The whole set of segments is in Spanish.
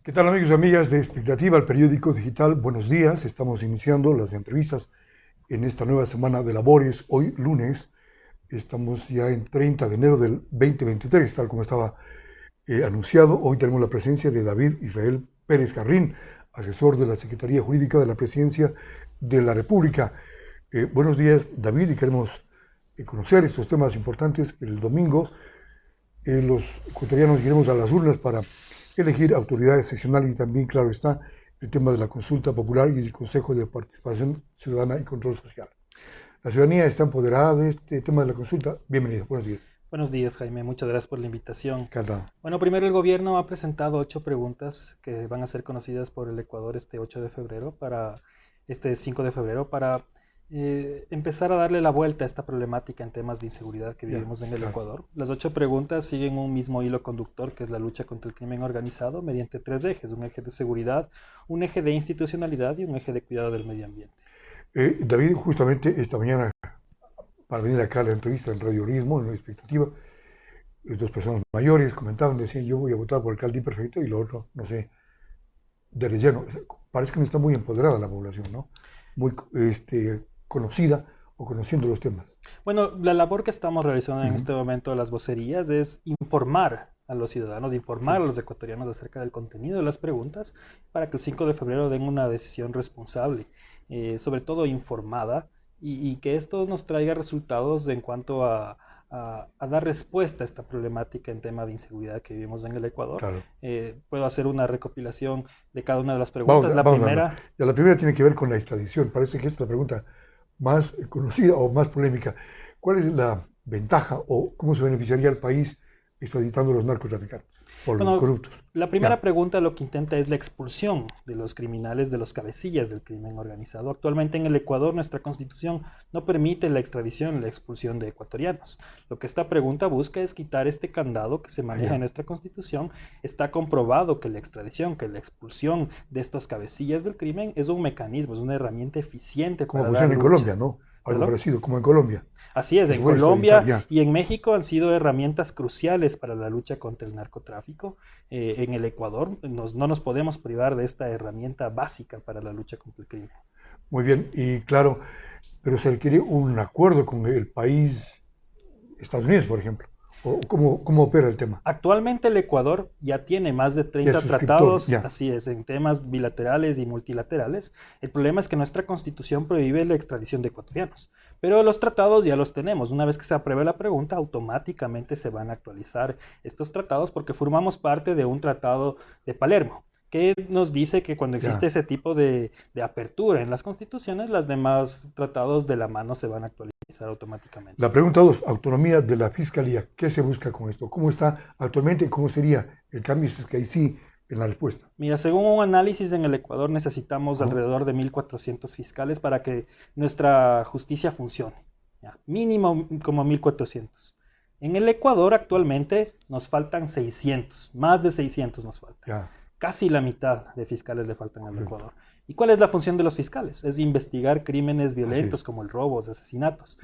¿Qué tal amigos y amigas de Expectativa, el periódico digital? Buenos días, estamos iniciando las entrevistas en esta nueva semana de labores. Hoy lunes, estamos ya en 30 de enero del 2023, tal como estaba anunciado. Hoy tenemos la presencia de David Israel Pérez Garrín, asesor de la Secretaría Jurídica de la Presidencia de la República. Buenos días David, y queremos conocer estos temas importantes. El domingo los ecuatorianos iremos a las urnas para elegir autoridades seccionales y también, claro está, el tema de la consulta popular y el Consejo de Participación Ciudadana y Control Social. La ciudadanía está empoderada de este tema de la consulta. Bienvenido, buenos días. Buenos días, Jaime. Muchas gracias por la invitación. Encantado. Bueno, primero el gobierno ha presentado 8 preguntas que van a ser conocidas por el Ecuador este 8 de febrero para este 5 de febrero para empezar a darle la vuelta a esta problemática en temas de inseguridad que vivimos en el Ecuador. Las 8 preguntas siguen un mismo hilo conductor, que es la lucha contra el crimen organizado, mediante 3 ejes: un eje de seguridad, un eje de institucionalidad y un eje de cuidado del medio ambiente. David, justamente esta mañana, para venir acá a la entrevista en Radio Ritmo, en la Expectativa, dos personas mayores comentaban, decían: yo voy a votar por el alcalde perfecto, y lo otro, no sé, de relleno. Parece que no está muy empoderada la población, ¿no? Muy conocida o conociendo los temas. Bueno, la labor que estamos realizando en este momento de las vocerías es informar a los ciudadanos, informar a los ecuatorianos acerca del contenido de las preguntas para que el 5 de febrero den una decisión responsable, sobre todo informada, y que esto nos traiga resultados en cuanto a dar respuesta a esta problemática en tema de inseguridad que vivimos en el Ecuador. Claro. Puedo hacer una recopilación de cada una de las preguntas. La primera tiene que ver con la extradición. Parece que esta es la pregunta más conocida o más polémica. ¿Cuál es la ventaja o cómo se beneficiaría el país extraditando a los narcotraficantes o los corruptos? La primera pregunta lo que intenta es la expulsión de los criminales, de los cabecillas del crimen organizado. Actualmente en el Ecuador nuestra constitución no permite la extradición, la expulsión de ecuatorianos. Lo que esta pregunta busca es quitar este candado que se maneja en nuestra constitución. Está comprobado que la extradición, que la expulsión de estos cabecillas del crimen es un mecanismo, es una herramienta eficiente como para dar lucha. En Colombia, ¿no? Algo parecido, como en Colombia. Así es, en Colombia y en México han sido herramientas cruciales para la lucha contra el narcotráfico. En el Ecuador no nos podemos privar de esta herramienta básica para la lucha contra el crimen. Muy bien, y claro, pero se requiere un acuerdo con el país, Estados Unidos, por ejemplo. ¿O cómo opera el tema? Actualmente el Ecuador ya tiene más de 30 tratados, así es, en temas bilaterales y multilaterales. El problema es que nuestra constitución prohíbe la extradición de ecuatorianos, pero los tratados ya los tenemos. Una vez que se apruebe la pregunta, automáticamente se van a actualizar estos tratados porque formamos parte de un tratado de Palermo, que nos dice que cuando existe ese tipo de apertura en las constituciones, los demás tratados de la mano se van a actualizar automáticamente. La pregunta 2, autonomía de la Fiscalía. ¿Qué se busca con esto? ¿Cómo está actualmente y cómo sería el cambio si es que ahí sí en la respuesta? Mira, según un análisis en el Ecuador necesitamos alrededor de 1.400 fiscales para que nuestra justicia funcione. Mínimo como 1.400. En el Ecuador actualmente nos faltan 600, más de 600 nos faltan. Casi la mitad de fiscales le faltan al Ecuador. ¿Y cuál es la función de los fiscales? Es investigar crímenes violentos como el robo, los asesinatos.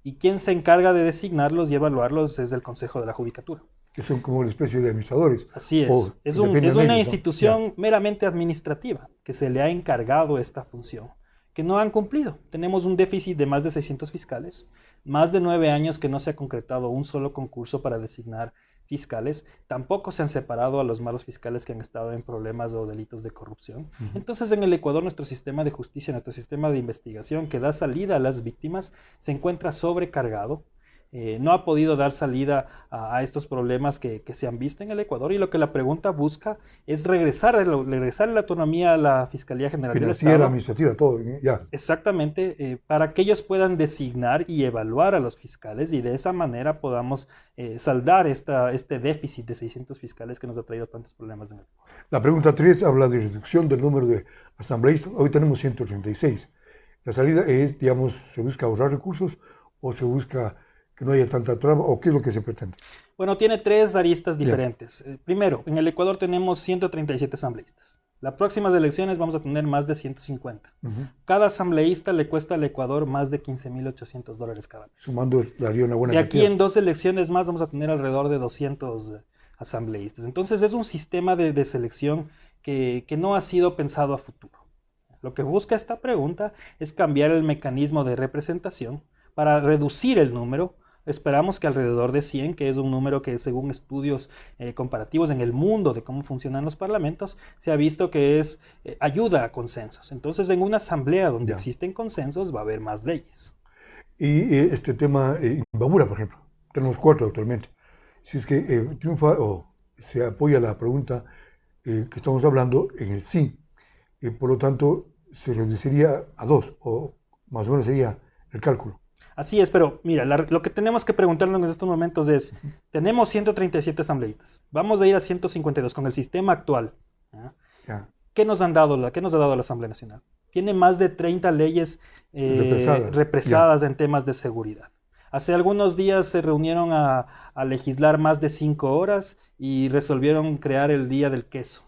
Y quien se encarga de designarlos y evaluarlos es el Consejo de la Judicatura. Que son como una especie de administradores. Así es. Es una institución meramente administrativa que se le ha encargado esta función, que no han cumplido. Tenemos un déficit de más de 600 fiscales, más de 9 años que no se ha concretado un solo concurso para designar fiscales, tampoco se han separado a los malos fiscales que han estado en problemas o delitos de corrupción. Entonces en el Ecuador nuestro sistema de justicia, nuestro sistema de investigación que da salida a las víctimas se encuentra sobrecargado. No ha podido dar salida a estos problemas que se han visto en el Ecuador, y lo que la pregunta busca es regresar la autonomía a la Fiscalía General del Estado. Financiera, administrativa, todo, ya. Exactamente, para que ellos puedan designar y evaluar a los fiscales y de esa manera podamos saldar este déficit de 600 fiscales que nos ha traído tantos problemas en el Ecuador. La pregunta 3 habla de reducción del número de asambleístas. Hoy tenemos 136. La salida es, digamos, ¿se busca ahorrar recursos o se busca que no haya tanta traba, o qué es lo que se pretende? Bueno, tiene 3 aristas diferentes. Primero, en el Ecuador tenemos 137 asambleístas. Las próximas elecciones vamos a tener más de 150. Cada asambleísta le cuesta al Ecuador más de $15,800 cada mes. Sumando, daría una buena cantidad. De aquí en 2 elecciones más vamos a tener alrededor de 200 asambleístas. Entonces es un sistema de selección que no ha sido pensado a futuro. Lo que busca esta pregunta es cambiar el mecanismo de representación para reducir el número. Esperamos que alrededor de 100, que es un número que según estudios comparativos en el mundo de cómo funcionan los parlamentos, se ha visto que ayuda a consensos. Entonces, en una asamblea donde existen consensos va a haber más leyes. Y este tema, Imbabura, por ejemplo, tenemos 4 actualmente. Si es que triunfa o se apoya la pregunta que estamos hablando en el sí, por lo tanto, se reduciría a 2, o más o menos sería el cálculo. Así es, pero mira, lo que tenemos que preguntarnos en estos momentos es, tenemos 137 asambleístas, vamos a ir a 152 con el sistema actual. ¿Qué nos ha dado la Asamblea Nacional? Tiene más de 30 leyes represadas en temas de seguridad. Hace algunos días se reunieron a legislar más de 5 horas y resolvieron crear el Día del Queso.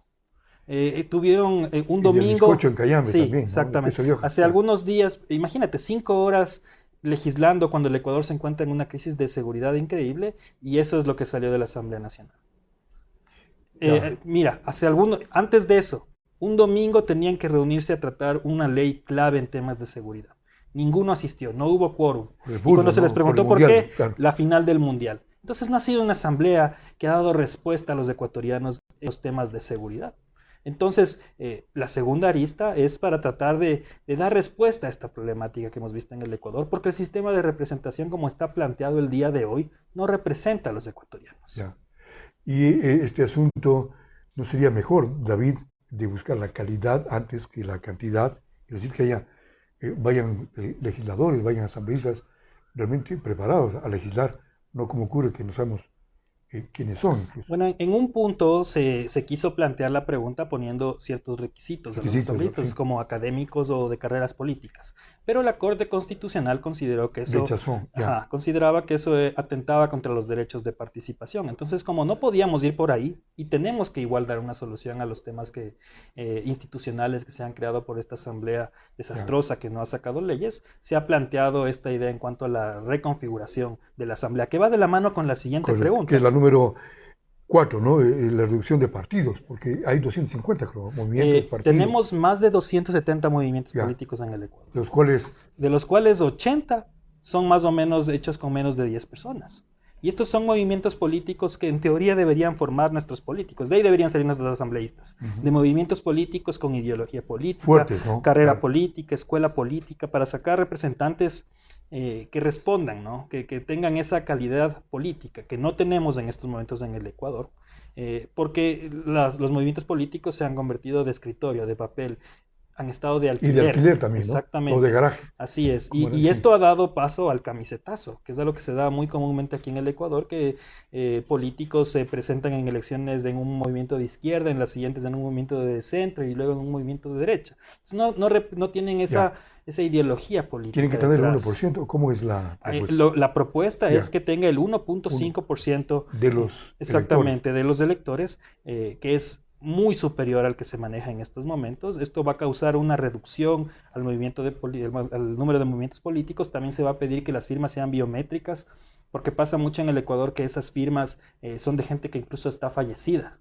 Tuvieron un domingo... El bizcocho en Cayambe sí, también, exactamente. ¿No? Hace algunos días, imagínate, 5 horas legislando cuando el Ecuador se encuentra en una crisis de seguridad increíble, y eso es lo que salió de la Asamblea Nacional. Mira, antes de eso, un domingo tenían que reunirse a tratar una ley clave en temas de seguridad. Ninguno asistió, no hubo quórum. Y cuando se les preguntó por qué, la final del Mundial. Entonces no ha sido una asamblea que ha dado respuesta a los ecuatorianos en los temas de seguridad. Entonces, la segunda arista es para tratar de dar respuesta a esta problemática que hemos visto en el Ecuador, porque el sistema de representación como está planteado el día de hoy no representa a los ecuatorianos. Ya. Y este asunto, ¿no sería mejor, David, de buscar la calidad antes que la cantidad? Es decir, que vayan legisladores, vayan asambleístas realmente preparados a legislar, no como ocurre que no sabemos quiénes son. Incluso. Bueno, en un punto se quiso plantear la pregunta poniendo ciertos requisitos a los asambleístas, sí, como académicos o de carreras políticas. Pero la Corte Constitucional consideró que eso... Rechazó. Consideraba que eso atentaba contra los derechos de participación. Entonces, como no podíamos ir por ahí, y tenemos que igual dar una solución a los temas institucionales que se han creado por esta asamblea desastrosa que no ha sacado leyes, se ha planteado esta idea en cuanto a la reconfiguración de la asamblea, que va de la mano con la siguiente pregunta. Que es la número 4, ¿no? La reducción de partidos, porque hay 250 movimientos, partidos. Tenemos más de 270 movimientos políticos en el Ecuador. De los cuales 80 son más o menos hechos con menos de 10 personas. Y estos son movimientos políticos que en teoría deberían formar nuestros políticos. De ahí deberían salir nuestros asambleístas. De movimientos políticos con ideología política, fuertes, ¿no? Carrera política, escuela política, para sacar representantes que respondan, ¿no? Que tengan esa calidad política que no tenemos en estos momentos en el Ecuador, porque los movimientos políticos se han convertido de escritorio, de papel, han estado de alquiler. Y de alquiler también, exactamente, ¿no? O de garaje. Así es, y esto ha dado paso al camisetazo, que es algo que se da muy comúnmente aquí en el Ecuador, que políticos se presentan en elecciones en un movimiento de izquierda, en las siguientes en un movimiento de centro y luego en un movimiento de derecha. Entonces no tienen esa ideología política. ¿Tienen que tener el 1%? ¿Cómo es la propuesta? La propuesta es que tenga el 1.5% de los exactamente de los electores, que es muy superior al que se maneja en estos momentos. Esto va a causar una reducción al número de movimientos políticos. También se va a pedir que las firmas sean biométricas, porque pasa mucho en el Ecuador que esas firmas son de gente que incluso está fallecida.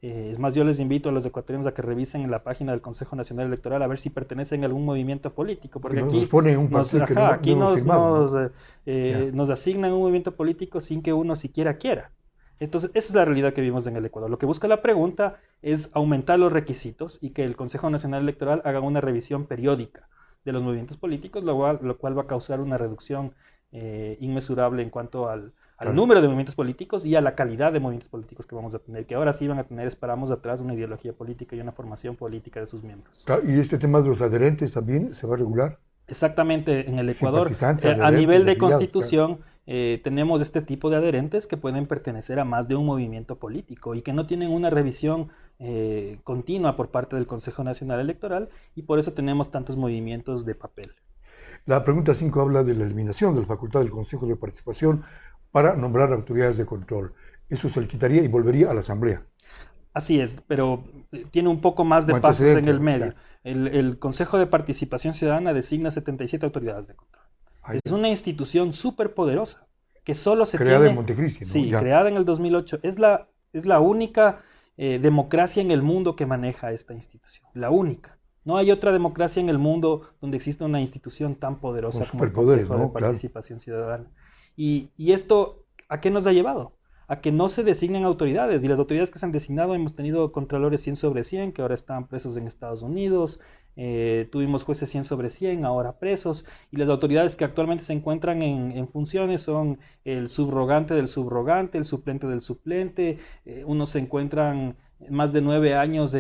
Es más, yo les invito a los ecuatorianos a que revisen en la página del Consejo Nacional Electoral a ver si pertenecen a algún movimiento político, porque aquí nos ponen un partido que aquí nos asignan un movimiento político sin que uno siquiera quiera. Entonces, esa es la realidad que vivimos en el Ecuador. Lo que busca la pregunta es aumentar los requisitos y que el Consejo Nacional Electoral haga una revisión periódica de los movimientos políticos, lo cual va a causar una reducción inmesurable en cuanto al número de movimientos políticos y a la calidad de movimientos políticos que vamos a tener, que ahora sí van a tener, esperamos, atrás una ideología política y una formación política de sus miembros. ¿Y este tema de los adherentes también se va a regular? Exactamente, en el Ecuador, a nivel de constitución, tenemos este tipo de adherentes que pueden pertenecer a más de un movimiento político y que no tienen una revisión continua por parte del Consejo Nacional Electoral, y por eso tenemos tantos movimientos de papel. La pregunta 5 habla de la eliminación de la facultad del Consejo de Participación para nombrar autoridades de control. Eso se le quitaría y volvería a la Asamblea. Así es, pero tiene un poco más de pasos en el medio. El Consejo de Participación Ciudadana designa 77 autoridades de control. Es una institución súper poderosa que solo se creada en Montecristi, ¿no? Sí, creada en el 2008. Es Es la única democracia en el mundo que maneja esta institución, la única. No hay otra democracia en el mundo donde exista una institución tan poderosa como el Consejo de Participación Ciudadana. Y esto, ¿a qué nos ha llevado? A que no se designen autoridades, y las autoridades que se han designado, hemos tenido contralores 100 sobre 100, que ahora están presos en Estados Unidos, tuvimos jueces 100 sobre 100, ahora presos, y las autoridades que actualmente se encuentran en funciones son el subrogante del subrogante, el suplente del suplente, unos se encuentran más de 9 años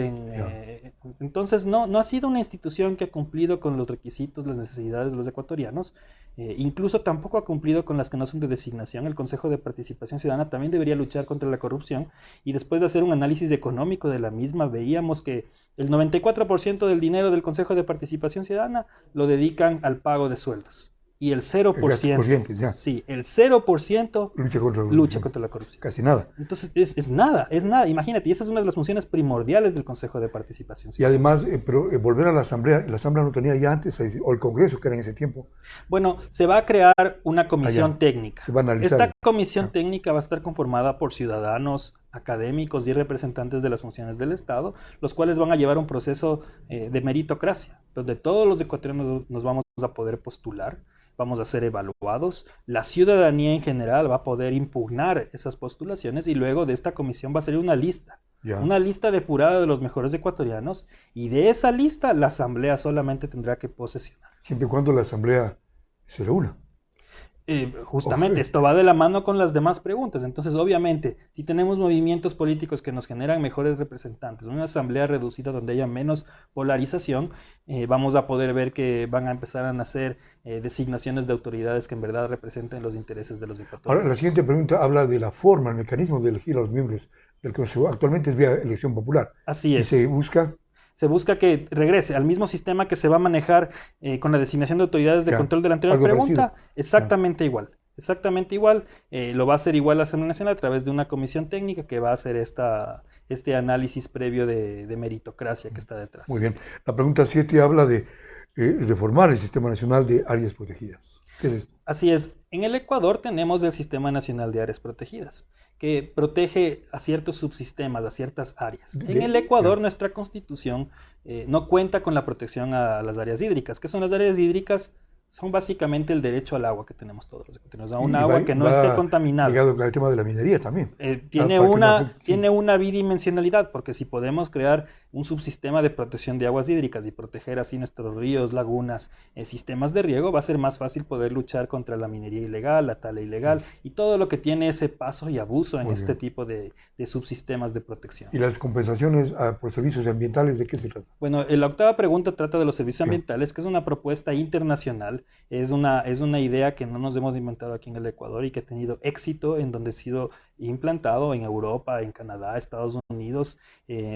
entonces no ha sido una institución que ha cumplido con los requisitos, las necesidades de los ecuatorianos, incluso tampoco ha cumplido con las que no son de designación. El Consejo de Participación Ciudadana también debería luchar contra la corrupción, y después de hacer un análisis económico de la misma, veíamos que el 94% del dinero del Consejo de Participación Ciudadana lo dedican al pago de sueldos. Y el 0%, ya. Sí, el 0% lucha contra la corrupción. Casi nada. Entonces, es nada. Imagínate, y esa es una de las funciones primordiales del Consejo de Participación Ciudadana. Y además, volver a la Asamblea no tenía ya antes, o el Congreso, que era en ese tiempo. Bueno, se va a crear una comisión técnica. Se va a analizar. Esta comisión técnica va a estar conformada por ciudadanos, académicos y representantes de las funciones del Estado, los cuales van a llevar un proceso de meritocracia, donde todos los ecuatorianos nos vamos a poder postular, vamos a ser evaluados, la ciudadanía en general va a poder impugnar esas postulaciones, y luego de esta comisión va a salir una lista depurada de los mejores ecuatorianos, y de esa lista la Asamblea solamente tendrá que posesionar. Siempre y cuando la Asamblea se reúna. Justamente, esto va de la mano con las demás preguntas. Entonces, obviamente, si tenemos movimientos políticos que nos generan mejores representantes, una asamblea reducida donde haya menos polarización, vamos a poder ver que van a empezar a nacer designaciones de autoridades que en verdad representen los intereses de los ecuatorianos. Ahora, la siguiente pregunta habla de la forma, el mecanismo de elegir a los miembros del Consejo. Actualmente es vía elección popular. Así es. Y se busca que regrese al mismo sistema que se va a manejar con la designación de autoridades de control de la anterior pregunta. Parecido. Exactamente igual. Exactamente igual. Lo va a hacer igual la Asamblea Nacional a través de una comisión técnica que va a hacer este análisis previo de meritocracia que está detrás. Muy bien. La pregunta 7 habla de reformar el Sistema Nacional de Áreas Protegidas. ¿Qué es esto? Así es. En el Ecuador tenemos el Sistema Nacional de Áreas Protegidas, que protege a ciertos subsistemas, a ciertas áreas. En el Ecuador, nuestra Constitución no cuenta con la protección a las áreas hídricas. ¿Qué son las áreas hídricas? Son básicamente el derecho al agua que tenemos todos los ecuatorianos, a un agua que no esté contaminada. Ligado al tema de la minería también. Tiene una bidimensionalidad, porque si podemos crear un subsistema de protección de aguas hídricas y proteger así nuestros ríos, lagunas, sistemas de riego, va a ser más fácil poder luchar contra la minería ilegal, la tala ilegal y todo lo que tiene ese paso y abuso en este tipo de subsistemas de protección. ¿Y las compensaciones por servicios ambientales, de qué se trata? Bueno, la octava pregunta trata de los servicios ambientales, que es una propuesta internacional. Es una idea que no nos hemos inventado aquí en el Ecuador y que ha tenido éxito en donde ha sido implantado en Europa, en Canadá, Estados Unidos,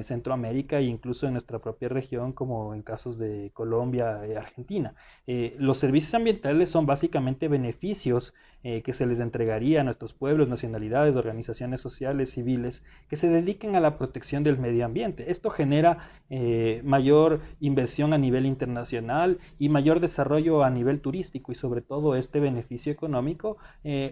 Centroamérica e incluso en nuestra propia región, como en casos de Colombia, Argentina. Los servicios ambientales son básicamente beneficios que se les entregaría a nuestros pueblos, nacionalidades, organizaciones sociales, civiles, que se dediquen a la protección del medio ambiente. Esto genera mayor inversión a nivel internacional y mayor desarrollo a nivel turístico, y sobre todo este beneficio económico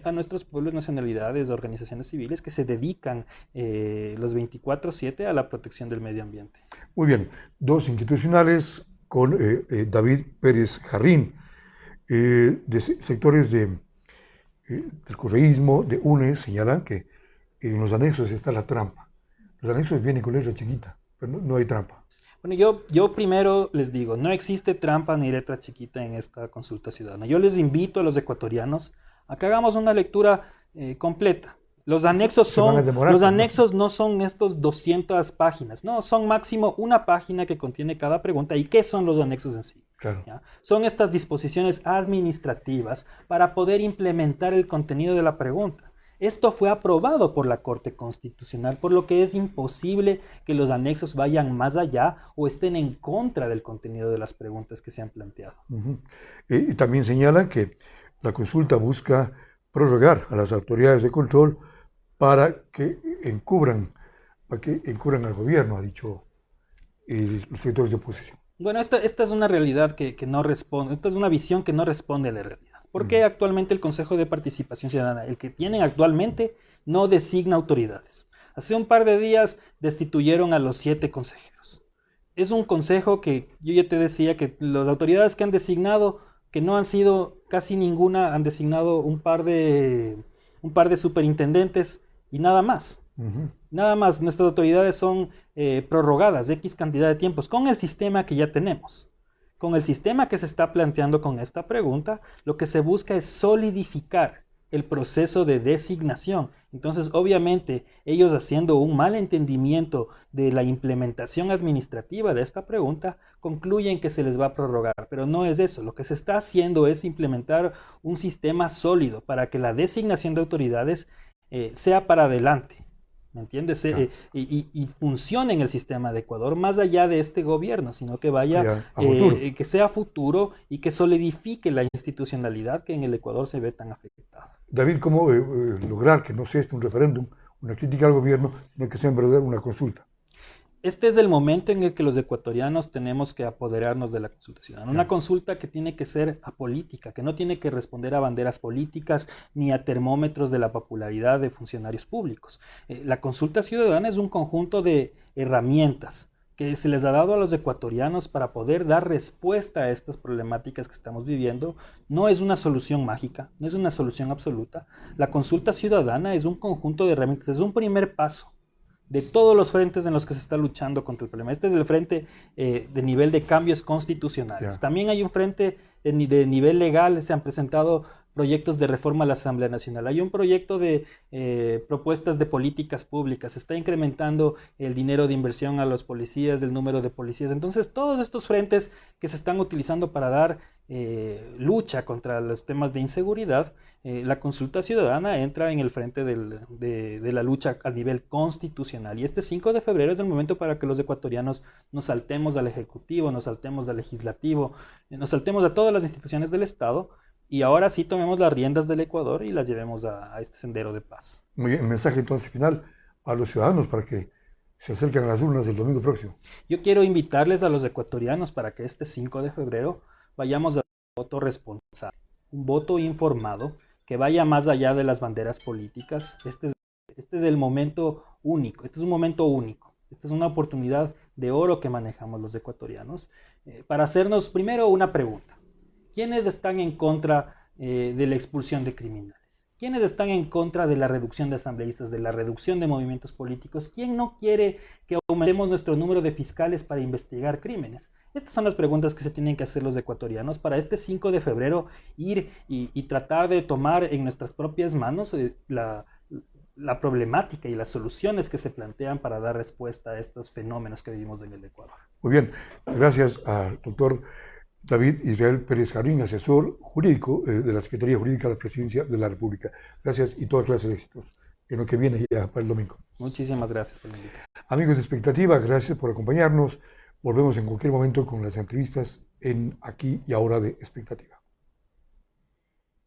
a nuestros pueblos, nacionalidades, organizaciones civiles que se dedican los 24/7 a la protección del medio ambiente. Muy bien, dos institucionales con David Pérez Jarrín, de sectores del correísmo, de UNES, señalan que en los anexos está la trampa. Los anexos vienen con letra chiquita, pero no hay trampa. Bueno, yo primero les digo, no existe trampa ni letra chiquita en esta consulta ciudadana. Yo les invito a los ecuatorianos a que hagamos una lectura completa. Los anexos no son estos 200 páginas, no, son máximo una página que contiene cada pregunta. ¿Y qué son los anexos en sí? Claro. ¿Ya? Son estas disposiciones administrativas para poder implementar el contenido de la pregunta. Esto fue aprobado por la Corte Constitucional, por lo que es imposible que los anexos vayan más allá o estén en contra del contenido de las preguntas que se han planteado. Y también señalan que la consulta busca prorrogar a las autoridades de control para que encubran al gobierno, ha dicho los sectores de oposición. Bueno, esta es una realidad que no responde, esta es una visión que no responde a la realidad. ¿Por qué actualmente el Consejo de Participación Ciudadana, el que tienen actualmente, no designa autoridades? Hace un par de días destituyeron a los 7 consejeros. Es un consejo que yo ya te decía que las autoridades que han designado, que no han sido casi ninguna, han designado un par de superintendentes y nada más. Nada más, nuestras autoridades son prorrogadas de X cantidad de tiempos con el sistema que ya tenemos. Con el sistema que se está planteando con esta pregunta, lo que se busca es solidificar el proceso de designación. Entonces, obviamente, ellos haciendo un mal entendimiento de la implementación administrativa de esta pregunta, concluyen que se les va a prorrogar, pero no es eso. Lo que se está haciendo es implementar un sistema sólido para que la designación de autoridades sea para adelante. ¿Me entiendes? Y funcione en el sistema de Ecuador más allá de este gobierno, sino que vaya, que sea futuro y que solidifique la institucionalidad que en el Ecuador se ve tan afectada. David, ¿cómo lograr que no sea un referéndum, una crítica al gobierno, sino que sea en verdad una consulta? Este es el momento en el que los ecuatorianos tenemos que apoderarnos de la consulta ciudadana. Una consulta que tiene que ser apolítica, que no tiene que responder a banderas políticas ni a termómetros de la popularidad de funcionarios públicos. La consulta ciudadana es un conjunto de herramientas que se les ha dado a los ecuatorianos para poder dar respuesta a estas problemáticas que estamos viviendo. No es una solución mágica, no es una solución absoluta. La consulta ciudadana es un conjunto de herramientas, es un primer paso de todos los frentes en los que se está luchando contra el problema. Este es el frente de nivel de cambios constitucionales. También hay un frente de nivel legal, se han presentado proyectos de reforma a la Asamblea Nacional. Hay un proyecto de propuestas de políticas públicas. Se está incrementando el dinero de inversión a los policías, el número de policías. Entonces, todos estos frentes que se están utilizando para dar lucha contra los temas de inseguridad, la consulta ciudadana entra en el frente de la lucha a nivel constitucional. Y este 5 de febrero es el momento para que los ecuatorianos nos saltemos al Ejecutivo, nos saltemos al Legislativo, nos saltemos a todas las instituciones del Estado, y ahora sí tomemos las riendas del Ecuador y las llevemos a este sendero de paz. Muy bien, mensaje entonces final a los ciudadanos para que se acerquen a las urnas el domingo próximo. Yo quiero invitarles a los ecuatorianos para que este 5 de febrero vayamos a un voto responsable, un voto informado, que vaya más allá de las banderas políticas. Este es el momento único, este es un momento único, esta es una oportunidad de oro que manejamos los ecuatorianos para hacernos primero una pregunta. ¿Quiénes están en contra de la expulsión de criminales? ¿Quiénes están en contra de la reducción de asambleístas, de la reducción de movimientos políticos? ¿Quién no quiere que aumentemos nuestro número de fiscales para investigar crímenes? Estas son las preguntas que se tienen que hacer los ecuatorianos para este 5 de febrero ir y tratar de tomar en nuestras propias manos la problemática y las soluciones que se plantean para dar respuesta a estos fenómenos que vivimos en el Ecuador. Muy bien, gracias al doctor David Israel Pérez Jarrín, asesor jurídico de la Secretaría Jurídica de la Presidencia de la República. Gracias y todas clases de éxitos en lo que viene ya para el domingo. Muchísimas gracias por la invitación. Amigos de Expectativa, gracias por acompañarnos. Volvemos en cualquier momento con las entrevistas en Aquí y Ahora de Expectativa.